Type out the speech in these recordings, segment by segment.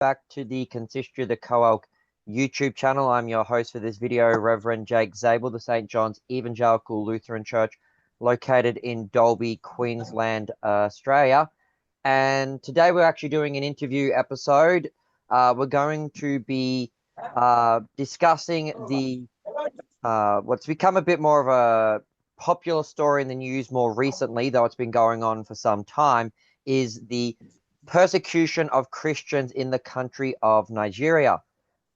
back to the Consistory of the Co-Elk YouTube channel. I'm your host for this video, Reverend Jake Zabel, the St. John's Evangelical Lutheran Church, located in Dalby, Queensland, Australia. And today we're actually doing an interview episode. We're going to be discussing the what's become a bit more of a popular story in the news more recently, though it's been going on for some time, is the persecution of Christians in the country of Nigeria.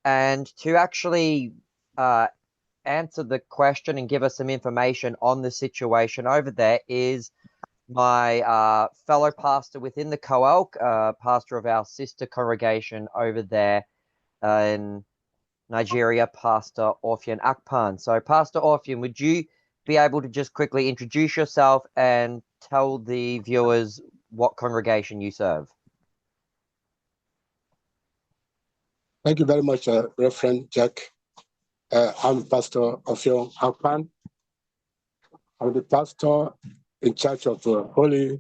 And to actually answer the question and give us some information on the situation over there is my fellow pastor within the Co-Elk, pastor of our sister congregation over there in Nigeria, Pastor Offiong Akpan. So, Pastor Offiong, would you be able to just quickly introduce yourself and tell the viewers what congregation you serve? Thank you very much, Reverend Jack. I'm Pastor Offiong Akpan. I'm the pastor in charge of Holy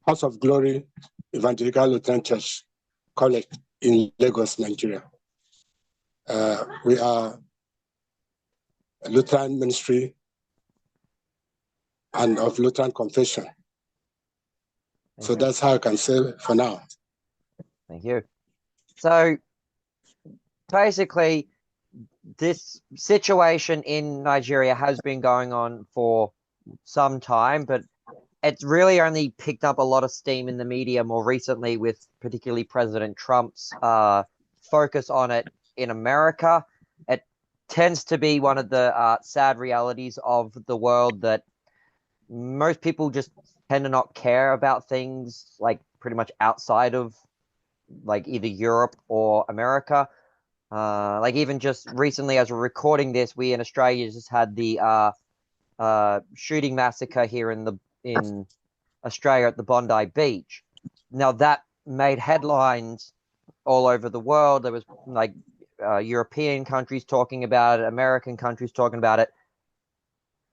House of Glory Evangelical Lutheran Church College in Lagos, Nigeria. We are a Lutheran ministry and of Lutheran confession. So that's how I can say for now. Thank you. So basically, this situation in Nigeria has been going on for some time, but it's really only picked up a lot of steam in the media more recently, with particularly President Trump's focus on it in America. It tends to be one of the sad realities of the world that most people just tend to not care about things like pretty much outside of like either Europe or America. Like even just recently, as we're recording this, we in Australia just had the shooting massacre here in Australia at the Bondi Beach. Now that made headlines all over the world. There was like European countries talking about it, American countries talking about it.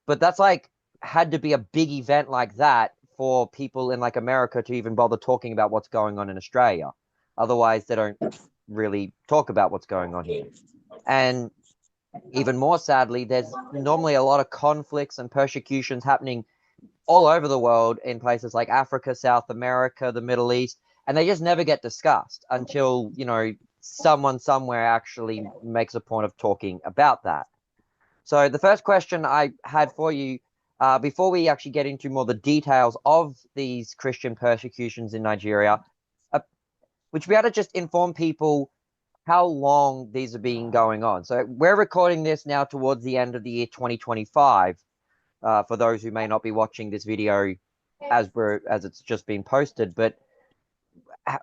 But that's like had to be a big event like that for people in like America to even bother talking about what's going on in Australia. Otherwise, they don't really talk about what's going on here. And even more sadly, there's normally a lot of conflicts and persecutions happening all over the world in places like Africa, South America, the Middle East, and they just never get discussed until, you know, someone somewhere actually makes a point of talking about that. So the first question I had for you, before we actually get into more the details of these Christian persecutions in Nigeria, would you be able to just inform people how long these are being going on? So we're recording this now towards the end of the year 2025. For those who may not be watching this video as it's just been posted, but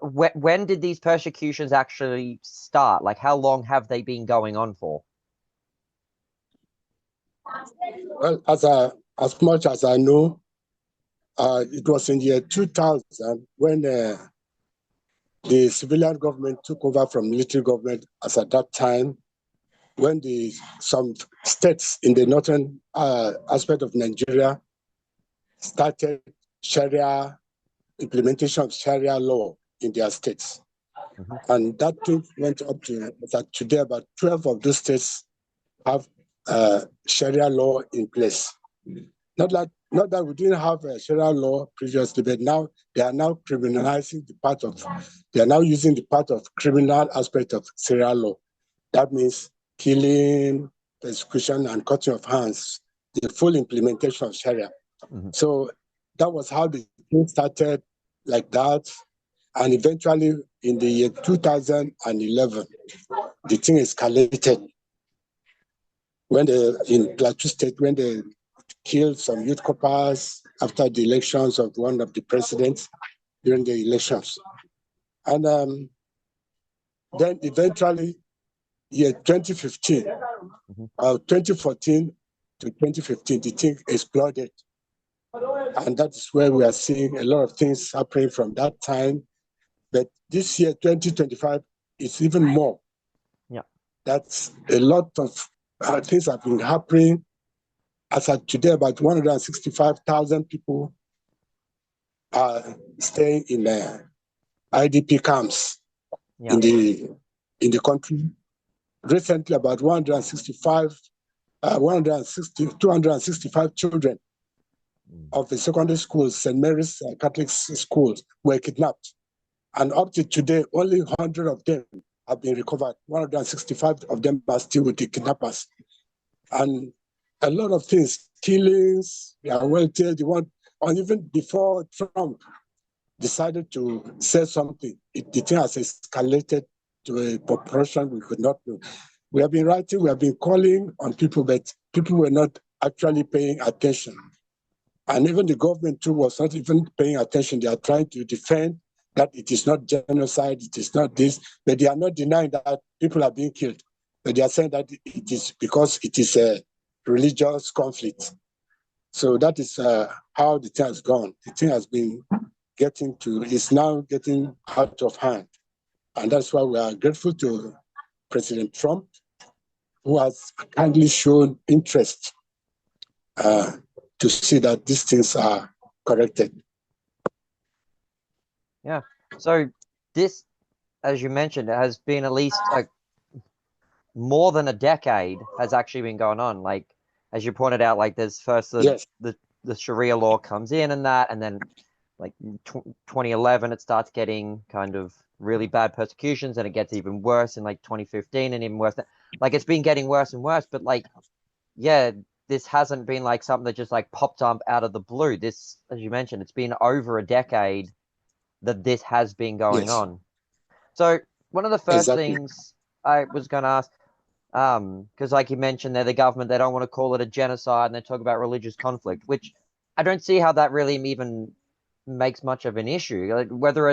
when did these persecutions actually start? Like, how long have they been going on for? Well, as much as I know, it was in the year 2000 when the civilian government took over from military government, as at that time, when some states in the northern aspect of Nigeria started Sharia, implementation of Sharia law in their states. Mm-hmm. And that thing went up to that today about 12 of those states have Sharia law in place. Not that we didn't have a Sharia law previously, but now they are now criminalizing they are now using the part of criminal aspect of Sharia law. That means killing, persecution, and cutting of hands, the full implementation of Sharia. Mm-hmm. So that was how the thing started like that. And eventually in the year 2011, the thing escalated. When in Plateau State, when they killed some youth corpers after the elections of one of the presidents during the elections. And then eventually, year 2015, 2014 to 2015, the thing exploded. And that's where we are seeing a lot of things happening from that time. But this year, 2025, is even more. Yeah. That's a lot of things have been happening. As of today, about 165,000 people are staying in IDP camps. in the country. Recently, about 265 children of the secondary schools, St. Mary's Catholic schools, were kidnapped. And up to today, only 100 of them have been recovered. 165 of them are still with the kidnappers. And a lot of things, killings, they are well told, and even before Trump decided to say something, the thing has escalated to a proportion we could not do. We have been writing, we have been calling on people, but people were not actually paying attention. And even the government too was not even paying attention. They are trying to defend that it is not genocide, it is not this, but they are not denying that people are being killed. But they are saying that it is because it is a religious conflict. So that is how the thing has gone. The thing has been is now getting out of hand. And that's why we are grateful to President Trump, who has kindly shown interest to see that these things are corrected. Yeah. So this, as you mentioned, it has been at least like more than a decade has actually been going on. Like, as you pointed out, like there's first the Sharia law comes in and that, and then like 2011, it starts getting kind of really bad persecutions, and it gets even worse in like 2015 and even worse. Like it's been getting worse and worse, but like, yeah, this hasn't been like something that just like popped up out of the blue. This, as you mentioned, it's been over a decade that this has been going on. So one of the first things I was going to ask, because like you mentioned there, the government, they don't want to call it a genocide, and they talk about religious conflict, which I don't see how that really even makes much of an issue. Like whether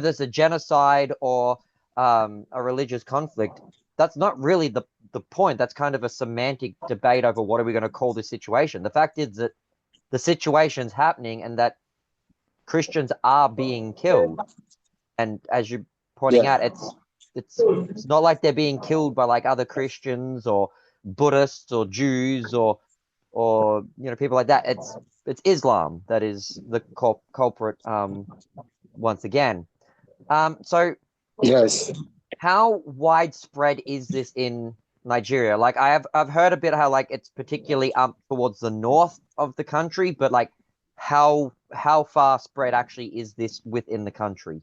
it's a genocide or a religious conflict, that's not really the point. That's kind of a semantic debate over what are we going to call this situation. The fact is that the situation's happening and that Christians are being killed. And as you're pointing out, it's not like they're being killed by like other Christians or Buddhists or Jews or people like that. It's Islam that is the culprit once again. So yes, how widespread is this in Nigeria? Like I've heard a bit how like it's particularly up towards the north of the country, but like how far spread actually is this within the country?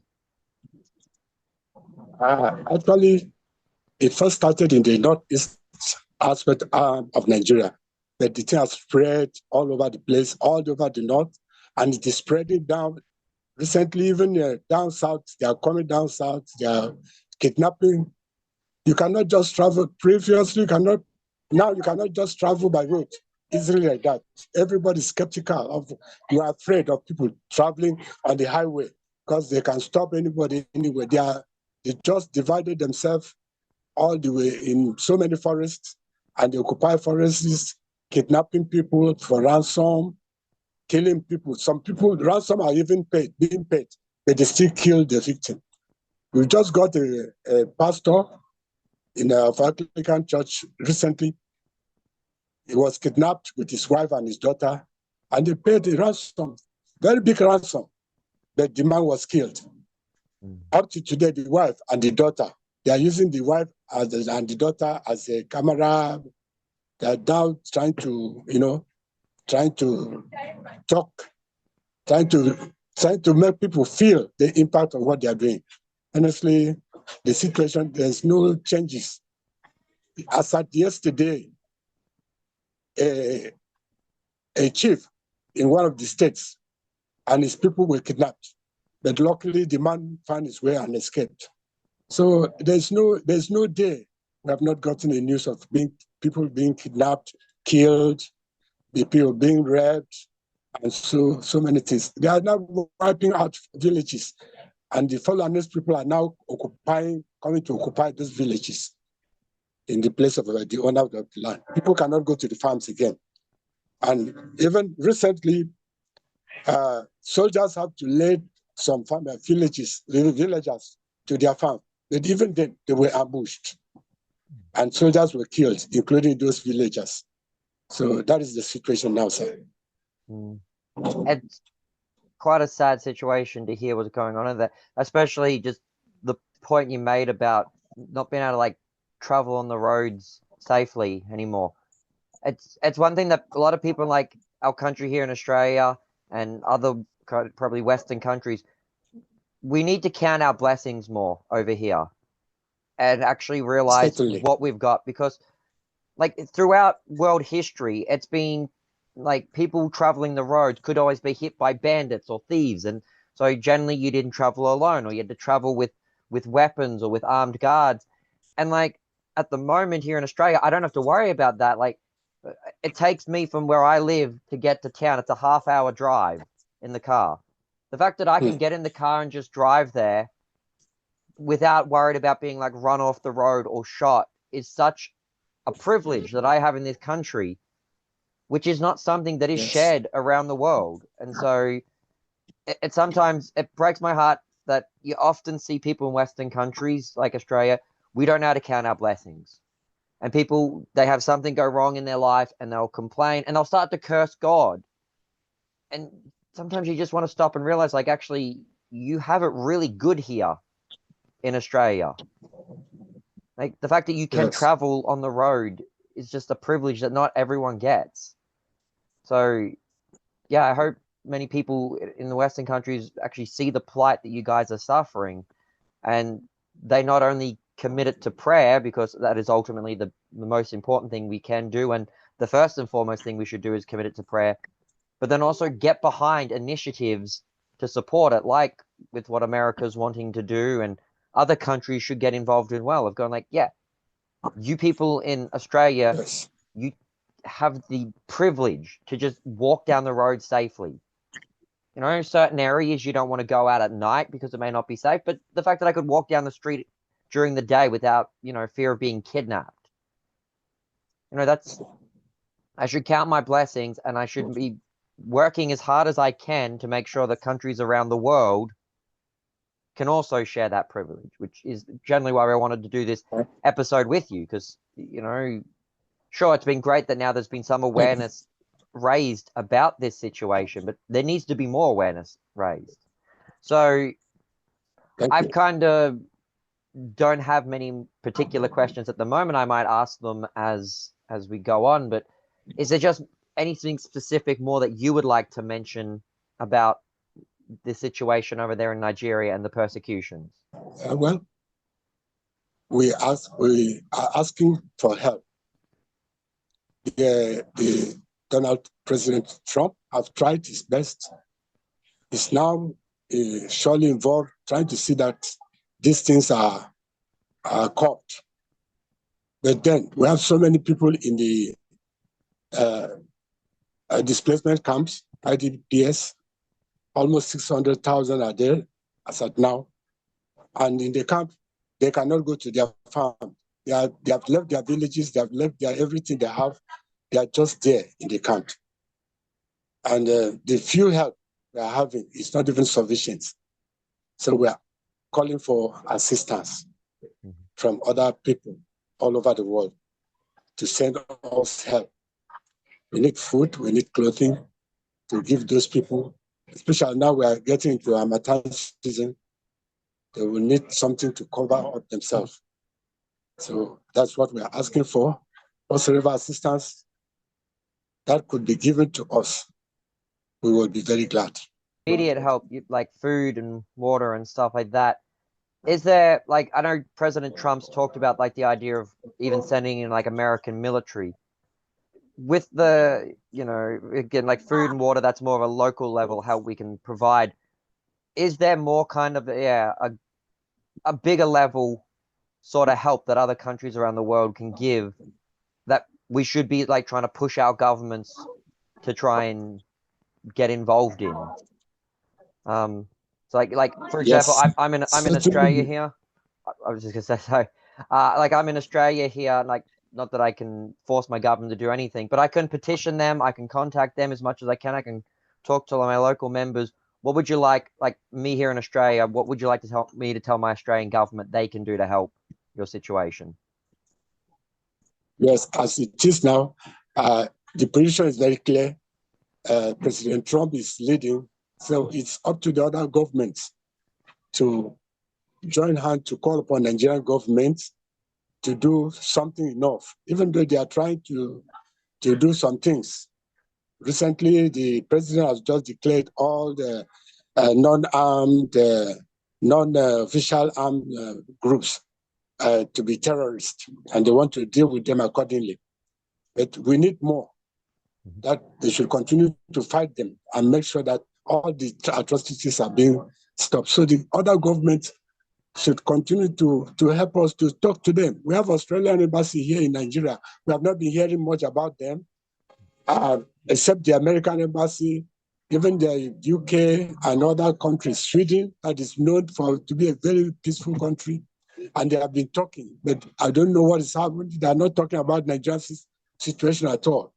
Actually, it first started in the northeast aspect of Nigeria, but the thing has spread all over the place, all over the north, and it is spreading down. Recently, even down south, they are coming down south, they are kidnapping. You cannot just travel. Previously, now you cannot just travel by road easily like that. Everybody's skeptical you are afraid of people traveling on the highway because they can stop anybody anywhere. They just divided themselves all the way in so many forests, and they occupy forests, kidnapping people for ransom, killing people. Some people, ransom are even being paid, but they still kill the victim. We just got a pastor in a Evangelical Church recently. He was kidnapped with his wife and his daughter, and they paid a ransom, very big ransom, but the man was killed. Up to today, the wife and the daughter, they are using the wife and the daughter as a camera. They are now trying to talk, trying to make people feel the impact of what they are doing. Honestly, the situation, there's no changes. As at yesterday, a chief in one of the states and his people were kidnapped, but luckily the man found his way and escaped. So there's no day we have not gotten the news of people being kidnapped, killed, the people being raped, and so many things. They are now wiping out villages, and the Fulanese people are now coming to occupy those villages in the place of the owner of the land. People cannot go to the farms again. And even recently, soldiers have to lead some villagers to their farm. But even then, they were ambushed. And soldiers were killed, including those villagers. So that is the situation now, sir. It's quite a sad situation to hear what's going on in there, especially just the point you made about not being able to like travel on the roads safely anymore. It's one thing that a lot of people in like our country here in Australia and other probably Western countries, we need to count our blessings more over here and actually realize Certainly. what we've got, because like throughout world history, it's been like people traveling the roads could always be hit by bandits or thieves, and so generally you didn't travel alone, or you had to travel with weapons or with armed guards. And like at the moment here in Australia, I don't have to worry about that. Like it takes me from where I live to get to town, it's a half-hour drive in the car. The fact that I can get in the car and just drive there without worried about being like run off the road or shot is such a privilege that I have in this country, which is not something that is shared around the world. And so it sometimes it breaks my heart that you often see people in Western countries like Australia, we don't know how to count our blessings. And people, they have something go wrong in their life and they'll complain and they'll start to curse God. And sometimes you just want to stop and realize, like, actually, you have it really good here in Australia. Like the fact that you can travel on the road is just a privilege that not everyone gets. So, yeah, I hope many people in the Western countries actually see the plight that you guys are suffering, and they not only commit it to prayer, because that is ultimately the most important thing we can do, and the first and foremost thing we should do is commit it to prayer, but then also get behind initiatives to support it, like with what America's wanting to do, and other countries should get involved in well, of going like, yeah, you people in Australia, you have the privilege to just walk down the road safely. You know, in certain areas you don't want to go out at night because it may not be safe, but the fact that I could walk down the street during the day without, you know, fear of being kidnapped, you know, that's, I should count my blessings, and I should be working as hard as I can to make sure that countries around the world can also share that privilege, which is generally why I wanted to do this episode with you, because, you know, sure, it's been great that now there's been some awareness raised about this situation, but there needs to be more awareness raised. So I've kind of don't have many particular questions at the moment. I might ask them as we go on, but is there just anything specific more that you would like to mention about the situation over there in Nigeria and the persecutions? Well, we are asking for help. The Donald President Trump have tried his best. He's now surely involved trying to see that these things are caught. But then we have so many people in the displacement camps, IDPs, almost 600,000 are there as at now. And in the camp, they cannot go to their farm. They have left their villages, they have left their everything they have. They are just there in the camp. And the few help we are having is not even sufficient. So we are calling for assistance from other people all over the world to send us help. We need food, we need clothing to give those people, especially now we are getting into Harmattan season. They will need something to cover up themselves. So that's what we are asking for. Whatsoever assistance that could be given to us, we will be very glad. Immediate help, like food and water and stuff like that. Is there, like, I know President Trump's talked about like the idea of even sending in like American military. With the, you know, again, like food and water, that's more of a local level help we can provide. Is there more kind of, a bigger level sort of help that other countries around the world can give that we should be like trying to push our governments to try and get involved in? So like for example, I'm in Australia here. I was just gonna say, so like I'm in Australia here, like not that I can force my government to do anything, but I can petition them, I can contact them as much as I can talk to my local members. What would you like me here in Australia, what would you like to tell my Australian government they can do to help your situation? Yes, as it is now, the position is very clear. President Trump is leading, so it's up to the other governments to join hands to call upon Nigerian government to do something enough, even though they are trying to do some things. Recently, the president has just declared all the non-armed, non-official armed groups to be terrorists, and they want to deal with them accordingly. But we need more, that they should continue to fight them and make sure that all the atrocities are being stopped. So the other governments should continue to help us to talk to them. We have Australian embassy here in Nigeria. We have not been hearing much about them, except the American embassy, even the UK and other countries. Sweden, that is known to be a very peaceful country, and they have been talking, but I don't know what is happening. They are not talking about Nigeria's situation at all.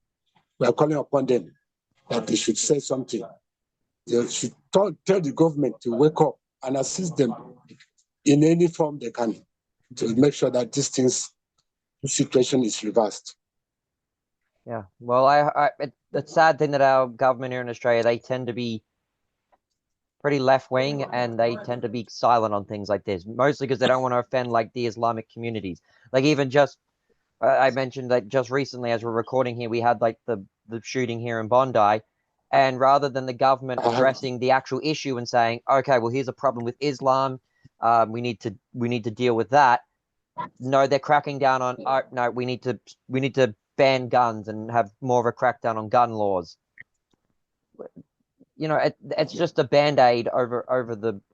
We are calling upon them that they should say something. They should tell the government to wake up and assist them in any form they can to make sure that this situation is reversed. Yeah, well, the sad thing that our government here in Australia, they tend to be pretty left-wing and they tend to be silent on things like this, mostly because they don't want to offend like the Islamic communities. Like even just, I mentioned that just recently as we're recording here, we had like the shooting here in Bondi, and rather than the government addressing the actual issue and saying, okay, well, here's a problem with Islam, we need to deal with that. No, they're cracking down on, oh, no, we need to ban guns and have more of a crackdown on gun laws. You know, it's just a band-aid over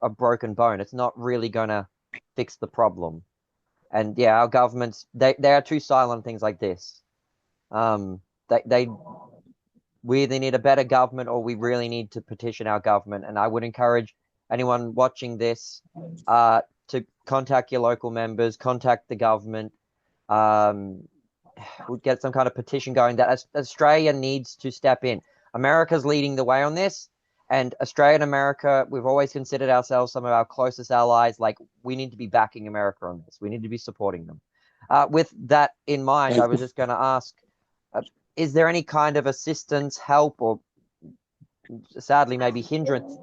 a broken bone. It's not really going to fix the problem. And yeah, our governments, they are too silent on things like this. We either need a better government or we really need to petition our government. And I would encourage anyone watching this to contact your local members, contact the government, we'll get some kind of petition going that Australia needs to step in. America's leading the way on this, and Australia and America, we've always considered ourselves some of our closest allies. Like, we need to be backing America on this. We need to be supporting them. With that in mind, I was just going to ask, is there any kind of assistance, help, or sadly maybe hindrance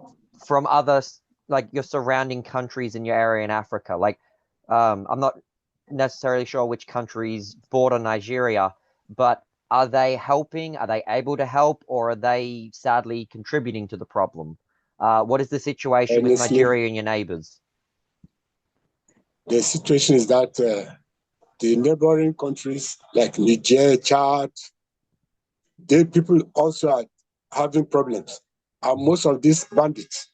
from others, like your surrounding countries in your area in Africa? Like, I'm not necessarily sure which countries border Nigeria, but are they helping? Are they able to help, or are they sadly contributing to the problem? What is the situation with Nigeria and your neighbors? The situation is that the neighboring countries like Niger, Chad, people also are having problems. And most of these bandits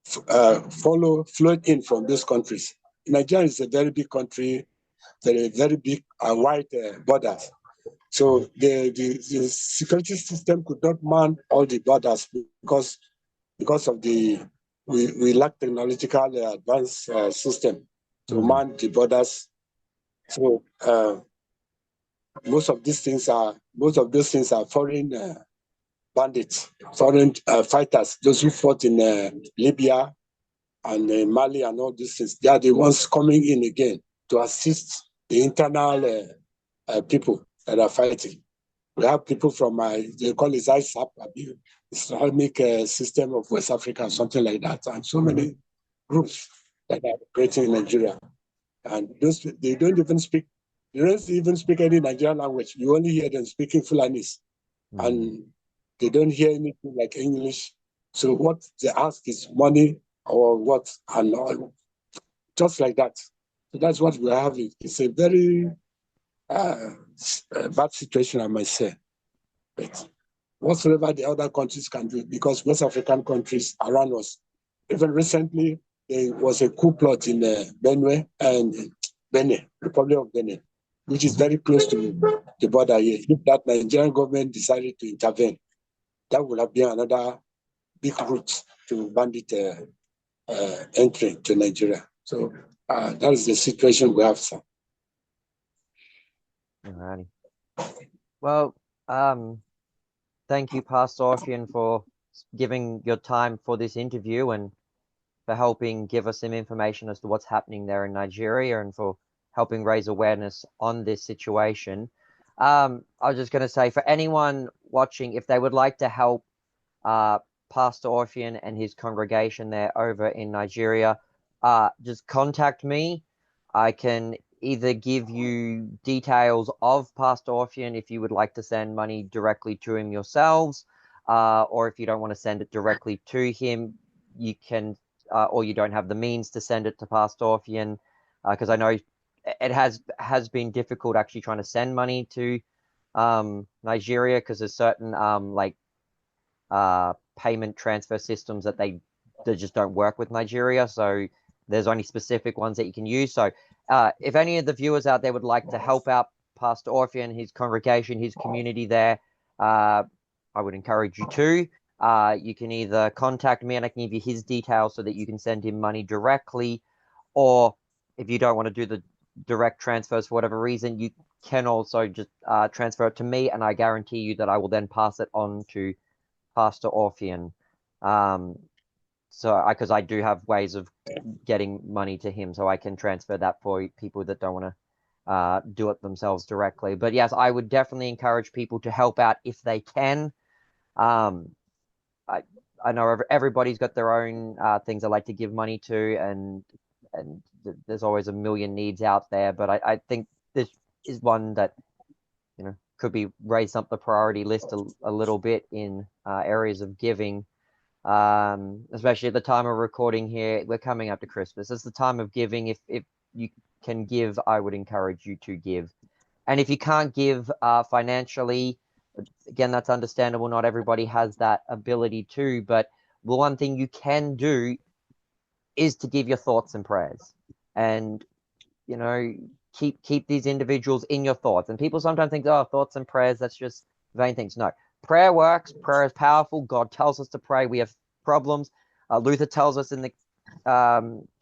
flowed in from those countries. Nigeria is a very big country, very big and wide borders. So the security system could not man all the borders because of we lack technological advanced system to man the borders. So most of those things are foreign bandits, foreign fighters, those who fought in Libya and Mali and all these things. They are the ones coming in again to assist the internal people that are fighting. We have people from, they call it ISAP, Islamic System of West Africa, something like that, and so many groups that are operating in Nigeria. And they don't even speak any Nigerian language. You only hear them speaking Fulanese, and they don't hear anything like English. So what they ask is money or what, and all, just like that. So that's what we have. It's a very bad situation, I might say. But whatsoever the other countries can do, because West African countries around us, even recently, there was a coup plot in Benue and Benin, Republic of Benin, which is very close to the border here. If that Nigerian government decided to intervene, that would have been another big route to bandit entry to Nigeria. So that is the situation we have, sir. Alrighty. Well, thank you, Pastor Offiong, for giving your time for this interview and for helping give us some information as to what's happening there in Nigeria and for helping raise awareness on this situation. I was just going to say, for anyone watching, if they would like to help Pastor Offiong and his congregation there over in Nigeria, just contact me. I can either give you details of Pastor Offiong if you would like to send money directly to him yourselves, or if you don't want to send it directly to him, you can, or you don't have the means to send it to Pastor Offiong, because I know it has been difficult actually trying to send money to Nigeria, because there's certain payment transfer systems that they just don't work with Nigeria. So there's only specific ones that you can use. So if any of the viewers out there would like to help out Pastor Offiong, his congregation, his community there, I would encourage you to. You can either contact me and I can give you his details so that you can send him money directly, or if you don't want to do the direct transfers for whatever reason, you can also just transfer it to me, and I guarantee you that I will then pass it on to Pastor Offiong. So because I do have ways of getting money to him, so I can transfer that for people that don't want to do it themselves directly. But yes, I would definitely encourage people to help out if they can. I know everybody's got their own things they like to give money to, and there's always a million needs out there. But I think this is one that, you know, could be raised up the priority list a little bit in areas of giving. Especially at the time of recording here, we're coming up to Christmas. It's the time of giving. If you can give, I would encourage you to give. And if you can't give financially, again, that's understandable. Not everybody has that ability to, but the one thing you can do is to give your thoughts and prayers, and, you know, keep these individuals in your thoughts. And people sometimes think, oh, thoughts and prayers, that's just vain things. No, prayer works. Prayer is powerful. God tells us to pray. We have problems. Luther tells us in the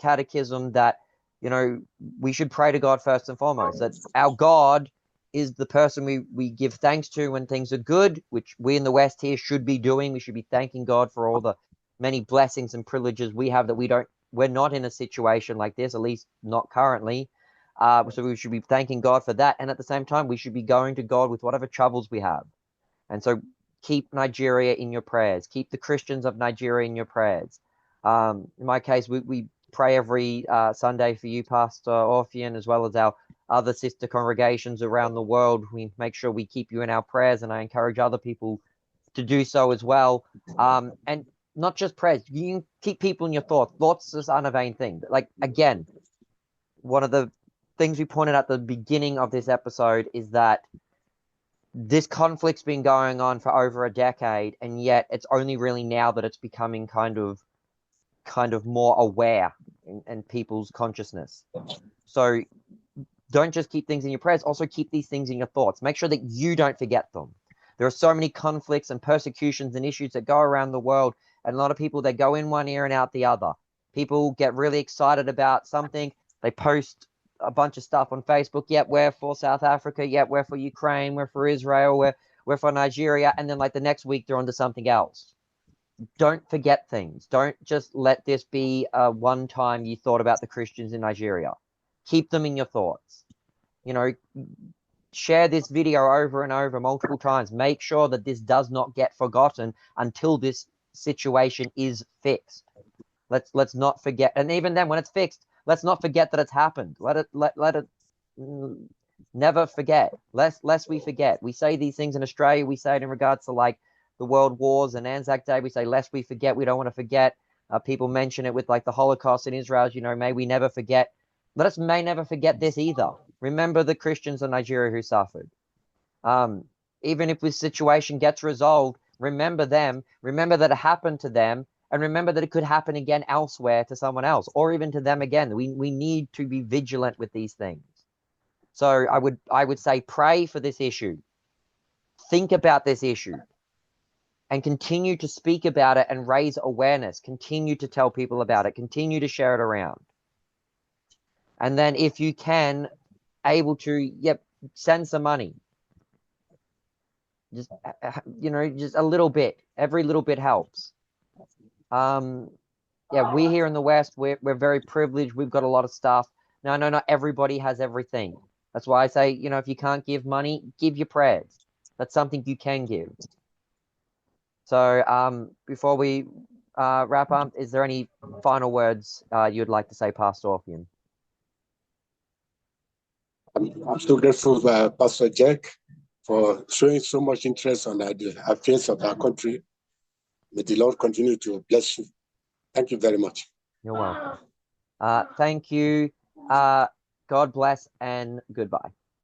catechism that, you know, we should pray to God first and foremost, that our God is the person we give thanks to when things are good, which we in the West here should be doing. We should be thanking God for all the many blessings and privileges we have, that we're not in a situation like this, at least not currently. So we should be thanking God for that. And at the same time, we should be going to God with whatever troubles we have. And so keep Nigeria in your prayers. Keep the Christians of Nigeria in your prayers. In my case, we pray every Sunday for you, Pastor Offiong, as well as our other sister congregations around the world. We make sure we keep you in our prayers, and I encourage other people to do so as well. And not just prayers. You can keep people in your thoughts. Thoughts is not a vain thing. Like, again, one of the things we pointed out at the beginning of this episode is that this conflict's been going on for over a decade, and yet it's only really now that it's becoming kind of more aware in people's consciousness. So don't just keep things in your prayers, also keep these things in your thoughts. Make sure that you don't forget them. There are so many conflicts and persecutions and issues that go around the world, and a lot of people, they go in one ear and out the other. People get really excited about something. They post a bunch of stuff on Facebook. Yep, we're for South Africa. Yep, we're for Ukraine. We're for Israel. We're for Nigeria. And then like the next week, they're onto something else. Don't forget things. Don't just let this be one time you thought about the Christians in Nigeria. Keep them in your thoughts. You know, share this video over and over multiple times. Make sure that this does not get forgotten until this situation is fixed. Let's not forget. And even then, when it's fixed, let's not forget that it's happened. Let it never forget. Lest we forget. We say these things in Australia. We say it in regards to like the World Wars and Anzac Day. We say, lest we forget. We don't want to forget. People mention it with like the Holocaust in Israel. You know, may we never forget. Let us may never forget this either. Remember the Christians of Nigeria who suffered. Even if this situation gets resolved, remember them. Remember that it happened to them. And remember that it could happen again elsewhere to someone else, or even to them again. We need to be vigilant with these things. So I would say pray for this issue. Think about this issue. And continue to speak about it and raise awareness. Continue to tell people about it. Continue to share it around. And then if you can, able to, send some money. Just, you know, just a little bit. Every little bit helps. We here in the West, we're very privileged. We've got a lot of stuff. No, not everybody has everything. That's why I say, you know, if you can't give money, give your prayers. That's something you can give. So before we wrap up, is there any final words you'd like to say, Pastor Offiong? I'm so grateful, Pastor Jack, for showing so much interest on the affairs of our country. May the Lord continue to bless you. Thank you very much. You're welcome. Thank you. God bless and goodbye.